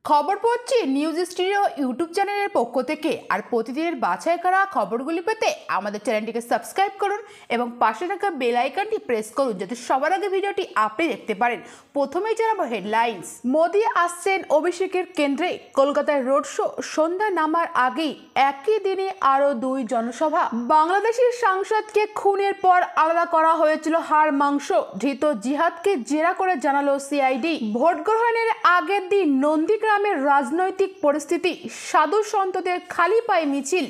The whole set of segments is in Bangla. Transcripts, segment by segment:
খবর পড়ছি নিউজ স্টুডিও ইউটিউব চ্যানেলের পক্ষ থেকে। আর প্রতিদিনের বাছাই করা খবরগুলি পেতে আমাদের চ্যানেলটিকে সাবস্ক্রাইব করুন এবং পাশে থাকা বেল আইকনটি প্রেস করুন যাতে সবার আগে ভিডিওটি আপনি দেখতে পারেন। প্রথমেই জানাবো হেডলাইন্স। মোদি আসছেন অভিষেকের কেন্দ্রে, কলকাতায় রোড শো, সন্ধ্যা নামার আগেই একই দিনে আরও 2 জনসভা। বাংলাদেশের সাংসদকে খুনের পর আলাদা করা হয়েছিল হাড় মাংস, ধৃত জিহাদকে জেরা করে জানালো সিআইডি। ভোট গ্রহণের আগের দিন নন্দীগ্রামের রাজনৈতিক পরিস্থিতি, সাধু সন্তদের খালি পায়ে মিছিল।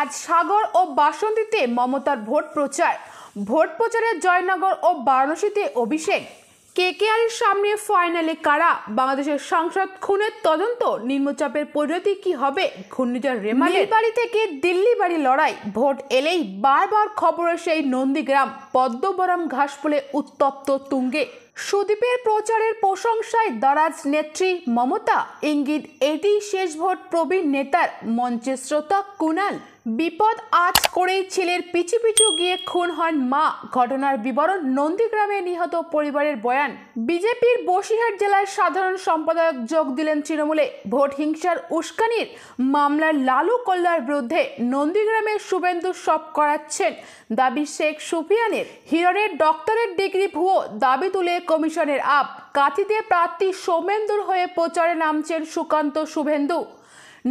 আজ সাগর ও বাসন্তীতে মমতার ভোট প্রচারে জয়নগর ও বারাণসীতে অভিষেক। কেকেআরের সামনে ফাইনালে কারা? বাংলাদেশের সাংসদ খুনের তদন্ত, নিম্নচাপের পরিণতি কি হবে? ঘূর্ণিঝড় রেমালের বাড়ি থেকে দিল্লি বাড়ি লড়াই। ভোট এলেই বারবার খবরে সেই নন্দীগ্রাম, পদ্মবরম ঘাসফুলে উত্তপ্ত তুঙ্গে। সুদীপের প্রচারের প্রশংসায় দারাজ নেত্রী মমতা, ইঙ্গিত এটি শেষ ভোট প্রবীণ নেতার। মঞ্চের শ্রোতা কুণাল। বিপদ আজ করেই ছেলের পিছু পিছু গিয়ে খুন হন মা, ঘটনার বিবরণ, নন্দীগ্রামে নিহত পরিবারের বয়ান। বিজেপির বসিরহাট জেলার সাধারণ সম্পাদক যোগ দিলেন তৃণমূলে। ভোট হিংসার উস্কানির মামলার লালু কল্লার বিরুদ্ধে নন্দীগ্রামের শুভেন্দু সব করাচ্ছেন, দাবি শেখ সুফিয়ানের। হিরণের ডক্টরেট ডিগ্রি ভুয়ো, দাবি তুলে কমিশনের আপ। কাঁথিতে প্রার্থী সৌমেন্দুর হয়ে প্রচারে নামছেন সুকান্ত শুভেন্দু।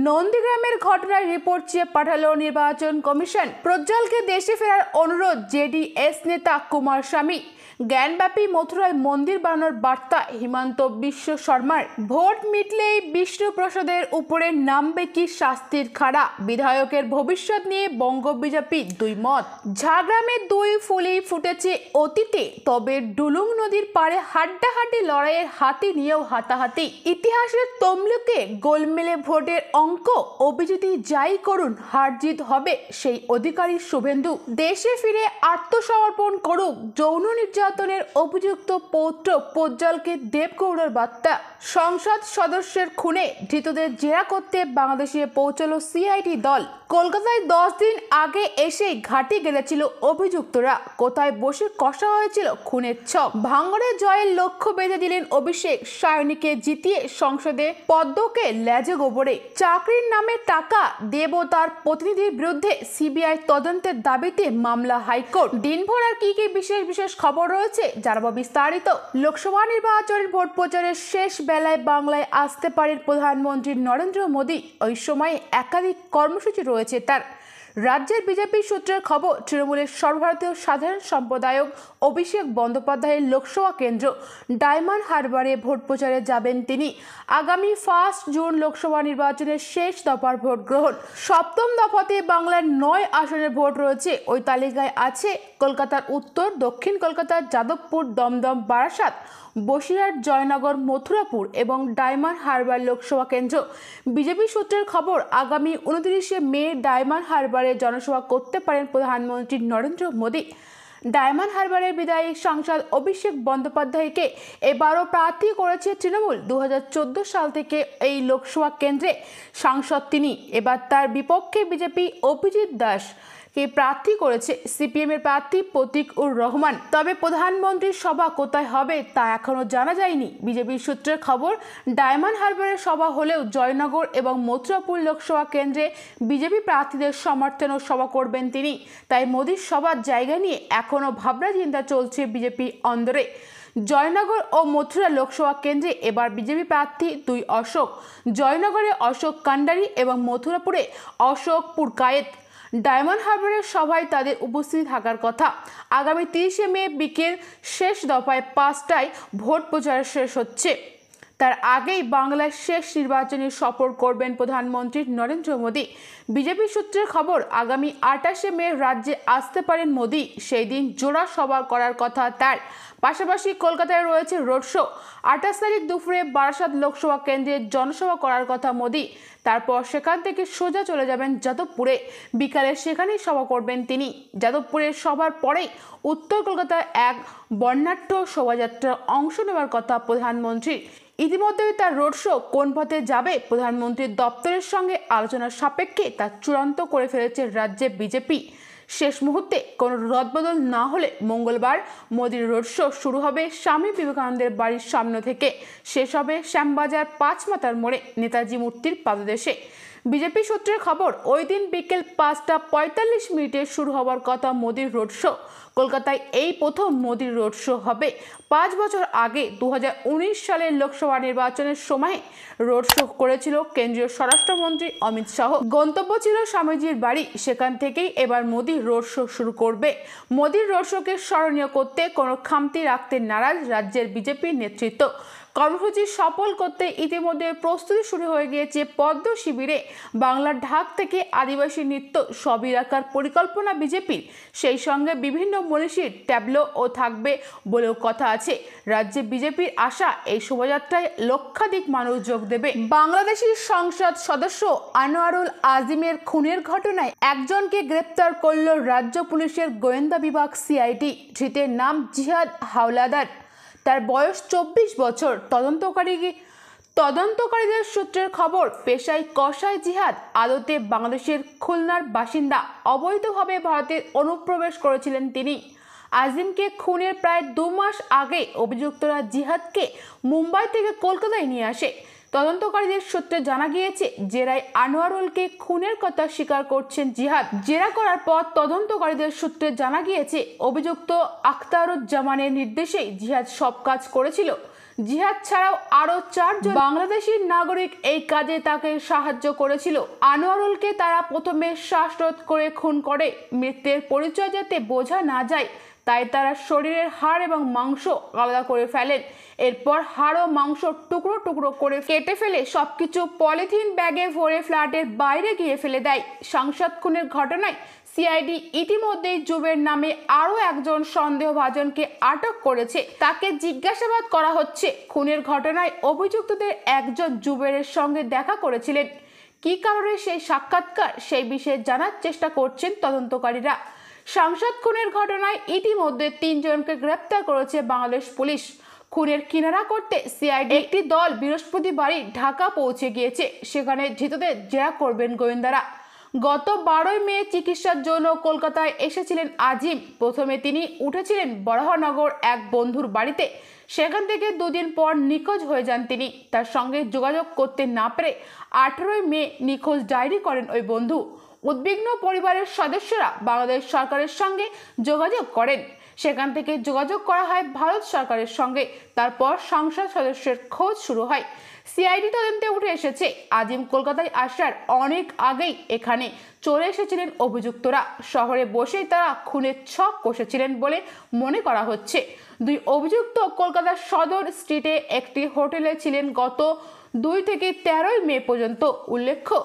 নন্দীগ্রামের ঘটনার রিপোর্ট চেয়ে পাঠালো নির্বাচন কমিশন। প্রজ্জ্বলকে দেশে ফেরার অনুরোধ জেডিএস নেতা কুমারস্বামী। জ্ঞানব্যাপী মথুরায় মন্দির বানানোর বার্তা হিমন্ত বিশ্ব শর্মার। ভোট মিটলেই বিষ্ণুপ্রসাদের উপরে নামবে কি শাস্তির খাড়া? বিধায়কের ভবিষ্যৎ নিয়ে বঙ্গ বিজেপি দুই মত। ঝাড়গ্রামে 2 ফুলেই ফুটেছে অতীতে, তবে ডুলুং নদীর পাড়ে হাড্ডাহাড্ডি লড়াইয়ের হাতি নিয়েও হাতাহাতি। ইতিহাসের তমলুকে গোলমেলে ভোটের অঙ্ক, অভিজিৎই যাই করুন হার জিত হবে সেই অধিকারী শুভেন্দু। দেশে ফিরে আত্মসমর্পণ করুক যৌন নির্যাতনের অভিযুক্ত পৌত্র প্রজ্জ্বলকে দেবগৌড়ার বার্তা। সংসদ সদস্যের খুনে ধৃতদের জেরা করতে বাংলাদেশে পৌঁছালো সিআইডি দল। কলকাতায় 10 দিন আগে এসেই ঘাঁটি গেড়েছিল অভিযুক্তরা। কোথায় বসে কষা হয়েছিল খুনের ছক? ভাঙড়ে জয়ের লক্ষ্য বেঁধে দিলেন অভিষেক, সায়নীকে জিতিয়ে সংসদে পদ্মকে লেজে গোবরে। চাকরির নামে টাকা দেব তার প্রতিনিধির বিরুদ্ধে সিবিআই তদন্তের দাবিতে মামলা হাইকোর্ট। দিনভর আর কি বিশেষ খবর রয়েছে জানাবো বিস্তারিত। লোকসভা নির্বাচনের ভোট প্রচারের শেষ বেলায় বাংলায় আসতে পারেন প্রধানমন্ত্রী নরেন্দ্র মোদী। ওই সময় একাধিক কর্মসূচি রয়েছে তার। রাজ্যের বিজেপি সূত্রের খবর, তৃণমূলের সর্বভারতীয় সাধারণ সম্পাদক অভিষেক বন্দ্যোপাধ্যায়ের লোকসভা কেন্দ্র ডায়মন্ড হারবারে ভোট প্রচারে যাবেন তিনি। আগামী 1 জুন লোকসভা নির্বাচনের শেষ দফার ভোট গ্রহণ। 7ম দফাতে বাংলার 9 আসনের ভোট রয়েছে। ওই তালিকায় আছে কলকাতার উত্তর, দক্ষিণ কলকাতার যাদবপুর, দমদম, বারাসাত, বসিরহাট, জয়নগর, মথুরাপুর এবং ডায়মন্ড হারবার লোকসভা কেন্দ্র। বিজেপি সূত্রের খবর, আগামী 29শে মে ডায়মন্ড হারবারে জনসভা করতে পারেন প্রধানমন্ত্রী নরেন্দ্র মোদী। ডায়মন্ড হারবারের বিধায়ক সাংসদ অভিষেক বন্দ্যোপাধ্যায়কে এবারও প্রার্থী করেছে তৃণমূল। 2014 সাল থেকে এই লোকসভা কেন্দ্রে সাংসদ তিনি। এবার তার বিপক্ষে বিজেপি অভিজিৎ দাস কে প্রার্থী করেছে সিপিএম এর প্রার্থী প্রতীক-উর রহমান। তবে প্রধানমন্ত্রীর সভা কোথায় হবে তা এখনো জানা যায়নি। বিজেপির সূত্রের খবর, ডায়মন্ড হারবারের সভা হলেও জয়নগর এবং মথুরাপুর লোকসভা কেন্দ্রে বিজেপি প্রার্থীদের সমর্থনে সভা করবেন তিনি। তাই মোদীর সভার জায়গা নিয়ে এখনো ভাবনা চিন্তা চলছে বিজেপি অন্দরে। জয়নগর ও মথুরা লোকসভা কেন্দ্রে এবার বিজেপি প্রার্থী 2 অশোক। জয়নগরে অশোক কান্ডারি এবং মথুরাপুরে অশোক পুরকায়েত। ডায়মন্ড হারবারের সভায় তাদের উপস্থিত থাকার কথা। আগামী 30শে মে বিকেল শেষ দফায় 5টায় ভোট প্রচার শেষ হচ্ছে। তার আগেই বাংলার শেষ নির্বাচনী সফর করবেন প্রধানমন্ত্রী নরেন্দ্র মোদী। বিজেপি সূত্রের খবর, আগামী 28শে মে রাজ্যে আসতে পারেন মোদী। সেই দিন জোড়া সভা করার কথা তার। পাশাপাশি কলকাতায় রয়েছে রোড শো। 28 তারিখ দুপুরে বারাসাত লোকসভা কেন্দ্রে জনসভা করার কথা মোদী। তারপর সেখান থেকে সোজা চলে যাবেন যাদবপুরে। বিকালে সেখানেই সভা করবেন তিনি। যাদবপুরের সভার পরেই উত্তর কলকাতায় এক বর্ণাঢ্য শোভাযাত্রার অংশ নেওয়ার কথা প্রধানমন্ত্রীর। ইতিমধ্যেই তার রোড শো কোন পথে যাবে প্রধানমন্ত্রীর দপ্তরের সঙ্গে আলোচনার সাপেক্ষে তা চূড়ান্ত করে ফেলেছে রাজ্যে বিজেপি। শেষ মুহূর্তে কোনো রদবদল না হলে মঙ্গলবার মোদির রোড শো শুরু হবে স্বামী বিবেকানন্দের বাড়ির সামনে থেকে, শেষ হবে শ্যামবাজার পাঁচমাথার মোড়ে নেতাজি মূর্তির পাদদেশে। বিজেপি সূত্রের খবর, ওই দিন বিকেল 5:45 শুরু হওয়ার কথা মোদির রোড শো। কলকাতায় এই প্রথম মোদির রোড শো হবে। 5 বছর আগে 2019 সালের লোকসভা নির্বাচনের সময় রোড শো করেছিল কেন্দ্রীয় স্বরাষ্ট্রমন্ত্রী অমিত শাহ। গন্তব্য ছিল স্বামীজির বাড়ি, সেখান থেকেই এবার মোদির রোড শো শুরু করবে। মোদির রোড শোকে স্মরণীয় করতে কোনো খামতি রাখতে নারাজ রাজ্যের বিজেপির নেতৃত্ব। কর্মসূচি সফল করতে ইতিমধ্যে প্রস্তুতি শুরু হয়ে গিয়েছে পদ্ম শিবিরে। বাংলার ঢাক থেকে আদিবাসী নৃত্য সবই রাখার পরিকল্পনা বিজেপির। সেই সঙ্গে বিভিন্ন মনীষীর ট্যাবলোও থাকবে বলেও কথা আছে। রাজ্যে বিজেপির আশা, এই শোভাযাত্রায় লক্ষাধিক মানুষ যোগ দেবে। বাংলাদেশের সংসদ সদস্য আনোয়ারুল আজিমের খুনের ঘটনায় একজনকে গ্রেপ্তার করল রাজ্য পুলিশের গোয়েন্দা বিভাগ সিআইডি। ধৃতের নাম জিহাদ হাওলাদার। তার বয়স 24 বছর। তদন্তকারীদের সূত্রের খবর, পেশায় কসাই জিহাদ আদতে বাংলাদেশের খুলনার বাসিন্দা। অবৈধভাবে ভারতের অনুপ্রবেশ করেছিলেন তিনি। আজিমকে খুনের প্রায় 2 মাস আগে অভিযুক্তরা জিহাদকে মুম্বাই থেকে কলকাতায় নিয়ে আসে। তদন্তকারীদের সূত্রে জানা গিয়েছে, জেরায় আনোয়ারুলকে খুনের কথা স্বীকার করছেন জিহাদ। জেরা করার পর তদন্তকারীদের সূত্রে জানা গিয়েছে, অভিযুক্ত আখতারুজ্জামানের নির্দেশেই জিহাদ সব কাজ করেছিল। জিহাদ ছাড়াও আরও 4 জন বাংলাদেশি নাগরিক এই কাজে তাকে সাহায্য করেছিল। আনোয়ারুলকে তারা প্রথমে শ্বাসরোধ করে খুন করে। মৃতের পরিচয় যাতে বোঝা না যায় তাই তারা শরীরের হাড় এবং মাংস আলাদা করে ফেলেন। এরপর হাড় ও মাংস টুকরো টুকরো করে কেটে ফেলে সবকিছু পলিথিন ব্যাগে ভরে ফ্ল্যাটের বাইরে গিয়ে ফেলে দেয়। সাংসদ খুনের ঘটনায় সিআইডি ইতিমধ্যেই জুবের নামে আরও একজন সন্দেহভাজনকে আটক করেছে। তাকে জিজ্ঞাসাবাদ করা হচ্ছে। খুনের ঘটনায় অভিযুক্তদের একজন জুবেরের সঙ্গে দেখা করেছিলেন। কী কারণে সেই সাক্ষাৎকার, সেই বিষয়ে জানার চেষ্টা করছেন তদন্তকারীরা। সাংসদ খুনের ঘটনায় ইতিমধ্যে 3 জনকে গ্রেপ্তার করেছে বাংলাদেশ পুলিশ। খুনের কিনারা করতে সিআইডি একটি দল বৃহস্পতিবারই ঢাকা পৌঁছে গিয়েছে। সেখানে ধৃতদের জেরা করবেন গোয়েন্দারা। গত 12 মে চিকিৎসার জন্য কলকাতায় এসেছিলেন আজিম। প্রথমে তিনি উঠেছিলেন বরাহনগর এক বন্ধুর বাড়িতে। সেখান থেকে 2 দিন পর নিখোঁজ হয়ে যান তিনি। তার সঙ্গে যোগাযোগ করতে না পেরে 18 মে নিখোঁজ ডায়েরি করেন ওই বন্ধু। উদ্বিগ্ন পরিবারের সদস্যরা বাংলাদেশ সরকারের সঙ্গে যোগাযোগ করেন। সেখান থেকে যোগাযোগ করা হয় ভারত সরকারের সঙ্গে। তারপর সংসদ সদস্যের খোঁজ শুরু হয়। সিআইডি তদন্তে উঠে এসেছে, আজিম কলকাতায় আসার অনেক আগেই এখানে চলে এসেছিলেন অভিযুক্তরা। শহরে বসেই তারা খুনের ছক কষেছিলেন বলে মনে করা হচ্ছে। 2 অভিযুক্ত কলকাতার সদর স্ট্রিটে একটি হোটেলে ছিলেন গত 2 থেকে 13 মে পর্যন্ত। উল্লেখ্য,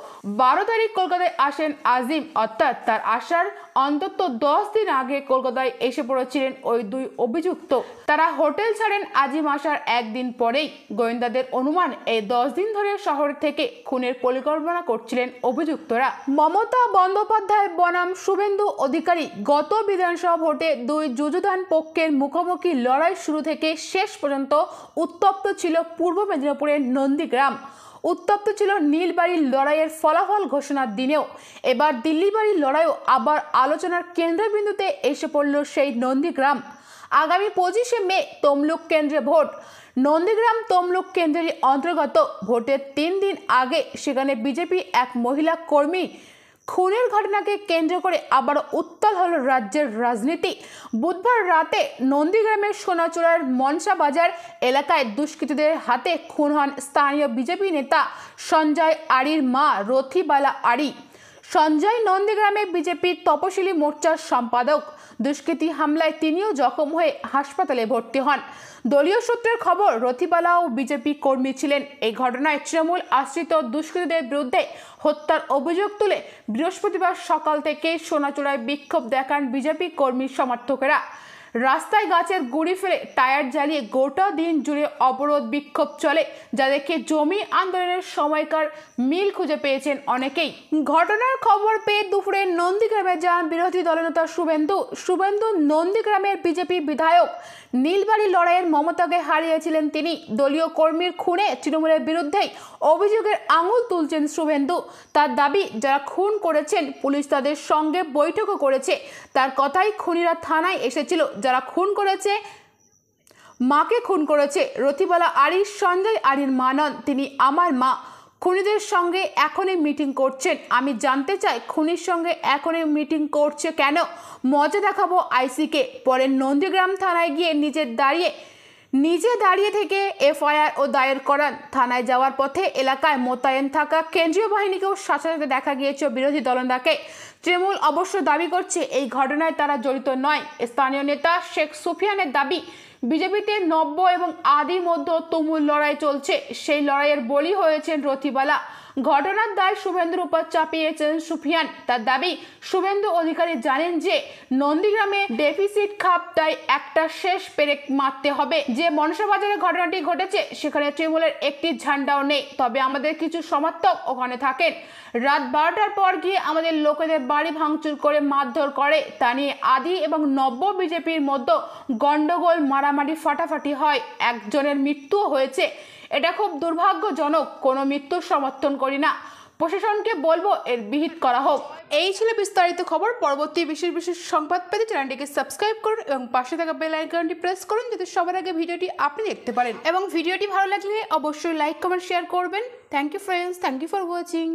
12 তারিখ কলকাতায় আসেন আজিম, অর্থাৎ তার আসার অন্তত 10 দিন আগে কলকাতায় এসে পড়েছিলেন ওই 2 অভিযুক্ত। তারা হোটেল ছাড়েন আজিম আসার একদিন পরেই। গোয়েন্দাদের অনুমান, এই 10 দিন ধরে শহর থেকে খুনের পরিকল্পনা করছিলেন অভিযুক্তরা। মমতা বন্দ্যোপাধ্যায় বনাম শুভেন্দু অধিকারী। গত বিধানসভা ভোটে 2 যুযুধান পক্ষের মুখোমুখি লড়াই শুরু থেকে শেষ পর্যন্ত উত্তপ্ত ছিল পূর্ব মেদিনীপুরের নন্দীগ্রাম। উত্তপ্ত ছিল নীলবাড়ির লড়াইয়ের ফলাফল ঘোষণার দিনেও। এবার দিল্লিবাড়ির লড়াইও আবার আলোচনার কেন্দ্রবিন্দুতে এসে পড়ল সেই নন্দীগ্রাম। আগামী 25 মে তমলুক কেন্দ্রে ভোট। নন্দীগ্রাম তমলুক কেন্দ্রের অন্তর্গত। ভোটের 3 দিন আগে সেখানে বিজেপি এক মহিলা কর্মী খুনের ঘটনাকে কেন্দ্র করে আবার উত্তাল হল রাজ্যের রাজনীতি। বুধবার রাতে নন্দীগ্রামের সোনাচূড়ার মনসা বাজার এলাকায় দুষ্কৃতীদের হাতে খুন হন স্থানীয় বিজেপি নেতা সঞ্জয় আরির মা রথিবালা আরি। সঞ্জয় নন্দীগ্রামে বিজেপির তপশিলি মোর্চার সম্পাদক। দুষ্কৃতী হামলায় তিনিও জখম হয়ে হাসপাতালে ভর্তি হন। দলীয় সূত্রের খবর, রথিবালাও বিজেপি কর্মী ছিলেন। এই ঘটনায় তৃণমূল আশ্রিত দুষ্কৃতীদের বিরুদ্ধে হত্যার অভিযোগ তুলে বৃহস্পতিবার সকাল থেকে সোনাচূড়ায় বিক্ষোভ দেখান বিজেপি কর্মী সমর্থকেরা। রাস্তায় গাছের গুঁড়ি ফেলে টায়ার জ্বালিয়ে গোটা দিন জুড়ে অবরোধ বিক্ষোভ চলে, যা দেখে জমি আন্দোলনের সময়কার মিল খুঁজে পেয়েছেন অনেকেই। ঘটনার খবর পেয়ে দুপুরে নন্দীগ্রামে যান বিরোধী দলনেতা শুভেন্দু নন্দীগ্রামের বিজেপি বিধায়ক। নীলবাড়ি লড়াইয়ের মমতাকে হারিয়েছিলেন তিনি। দলীয় কর্মীর খুনে তৃণমূলের বিরুদ্ধেই অভিযোগের আঙুল তুলছেন শুভেন্দু। তার দাবি, যারা খুন করেছেন পুলিশ তাদের সঙ্গে বৈঠকও করেছে। তার কথাই, খুনিরা থানায় এসেছিল। যারা খুন করেছে, মাকে খুন করেছে রতিবালা আরি, সঞ্জয় আরির মা নন, তিনি আমার মা। খুনিদের সঙ্গে এখনই মিটিং করছেন। আমি জানতে চাই খুনির সঙ্গে এখনই মিটিং করছে কেন? মজা দেখাবো আইসিকে। পরে নন্দীগ্রাম থানায় গিয়ে নিজে দাঁড়িয়ে থেকে এফআইআর ও দায়ের করান। থানায় যাওয়ার পথে এলাকায় মোতায়েন থাকা কেন্দ্রীয় বাহিনীকেও সাথে দেখা গিয়েছে বিরোধী দলনেতাকে। তৃণমূল অবশ্য দাবি করছে এই ঘটনায় তারা জড়িত নয়। স্থানীয় নেতা শেখ সুফিয়ানের দাবি, বিজেপিতে নব্য এবং আদির মধ্যে তুমুল লড়াই চলছে। সেই লড়াইয়ের বলি হয়েছেন রতিবালা। ঘটনার দায় শুভেন্দুর উপর চাপিয়েছেন সুফিয়ান। তার দাবি, শুভেন্দু অধিকারী জানেন যে নন্দীগ্রামে ডেফিসিট খাপ, তাই একটা শেষ পেরেক মারতে হবে। যে মনসাবাজারে ঘটনাটি ঘটেছে সেখানে তৃণমূলের একটি ঝান্ডাও নেই, তবে আমাদের কিছু সমর্থক ওখানে থাকেন। রাত 12টার পর গিয়ে আমাদের লোকেদের বাড়ি ভাঙচুর করে মারধর করে। তা নিয়ে আদি এবং নব্য বিজেপির মধ্যে গন্ডগোল, মারামারি, ফাটাফাটি হয়। একজনের মৃত্যুও হয়েছে। এটা খুব দুর্ভাগ্যজনক। কোনো মৃত্যুর সমর্থন করি না। প্রশাসনকে বলবো এর বিহিত করা হোক। এই ছিল বিস্তারিত খবর। পরবর্তী বিশেষ সংবাদ পেতে চ্যানেলটিকে সাবস্ক্রাইব করুন এবং পাশে থাকা বেল আইকনটি প্রেস করুন, যাতে সবার আগে ভিডিওটি আপনি দেখতে পারেন। এবং ভিডিওটি ভালো লাগলে অবশ্যই লাইক, কমেন্ট, শেয়ার করবেন। Thank you friends, thank you for watching.